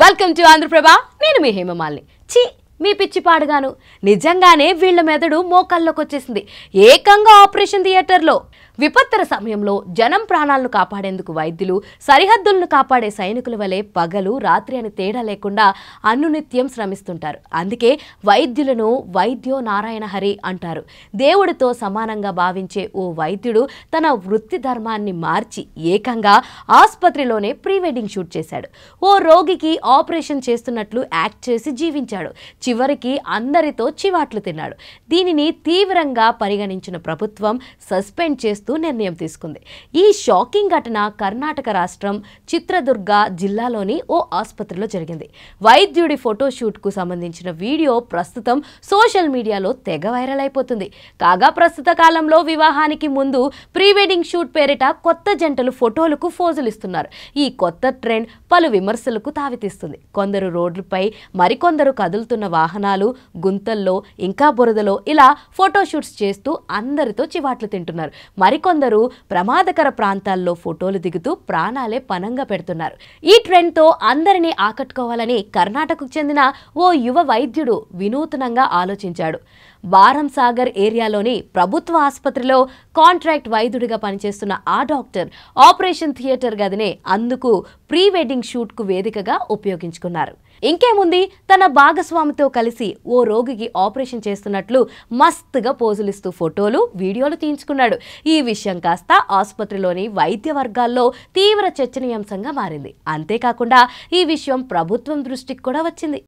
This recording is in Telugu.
Welcome to Andhraprabha. నేను మీ హేమమాలిని. చి మీ పిచ్చి పాడుగాను. నిజంగానే వీళ్ళ మెదడు మోకాల్లోకి వచ్చేసింది. ఏకంగా ఆపరేషన్ థియేటర్లో విపత్తర సమయంలో జనం ప్రాణాలను కాపాడేందుకు వైద్యులు, సరిహద్దులను కాపాడే సైనికుల వలె పగలు రాత్రి అని తేడా లేకుండా అనునిత్యం శ్రమిస్తుంటారు. అందుకే వైద్యులను వైద్యో నారాయణ హరి అంటారు. దేవుడితో సమానంగా భావించే ఓ వైద్యుడు తన వృత్తి ధర్మాన్ని మార్చి ఏకంగా ఆసుపత్రిలోనే ప్రీ వెడ్డింగ్ షూట్ చేశాడు. ఓ రోగికి ఆపరేషన్ చేస్తున్నట్లు యాక్ట్ చేసి జీవించాడు. చివరికి అందరితో చివాట్లు తిన్నాడు. దీనిని తీవ్రంగా పరిగణించిన ప్రభుత్వం సస్పెండ్ చేస్తూ నిర్ణయం తీసుకుంది. ఈ షాకింగ్ ఘటన కర్ణాటక రాష్ట్రం చిత్రదుర్గ జిల్లాలోని ఓ ఆసుపత్రిలో జరిగింది. వైద్యుడి ఫోటోషూట్ కు సంబంధించిన వీడియో ప్రస్తుతం సోషల్ మీడియాలో తెగ వైరల్ అయిపోతుంది. కాగా ప్రస్తుత కాలంలో వివాహానికి ముందు ప్రీ వెడ్డింగ్ షూట్ పేరిట కొత్త జంటలు ఫోటోలకు ఫోజులు ఇస్తున్నారు. ఈ కొత్త ట్రెండ్ పలు విమర్శలకు తావితీస్తుంది. కొందరు రోడ్లపై, మరికొందరు కదులుతున్న వాహనాలు, గుంతల్లో, ఇంకా బురదలో ఇలా ఫోటోషూట్స్ చేస్తూ అందరితో చివాట్లు తింటున్నారు. మరికొందరు ప్రమాదకర ప్రాంతాల్లో ఫోటోలు దిగుతూ ప్రాణాలే పనంగా పెడుతున్నారు. ఈ ట్రెండ్తో అందరినీ ఆకట్టుకోవాలని కర్ణాటకకు చెందిన ఓ యువ వైద్యుడు వినూత్నంగా ఆలోచించాడు. బారం సాగర్ ఏరియాలోని ప్రభుత్వ ఆసుపత్రిలో కాంట్రాక్ట్ వైద్యుడిగా పనిచేస్తున్న ఆ డాక్టర్ ఆపరేషన్ థియేటర్ గదినే అందుకు ప్రీ వెడ్డింగ్ షూట్ కు వేదికగా ఉపయోగించుకున్నారు. ఇంకేముంది, తన భాగస్వామితో కలిసి ఓ రోగికి ఆపరేషన్ చేస్తున్నట్లు మస్తుగా పోజులిస్తూ ఫోటోలు, వీడియోలు తీయించుకున్నాడు. ఈ విషయం కాస్త ఆసుపత్రిలోని వైద్య వర్గాల్లో తీవ్ర చర్చనీయాంశంగా మారింది. అంతేకాకుండా ఈ విషయం ప్రభుత్వం దృష్టికి కూడా వచ్చింది.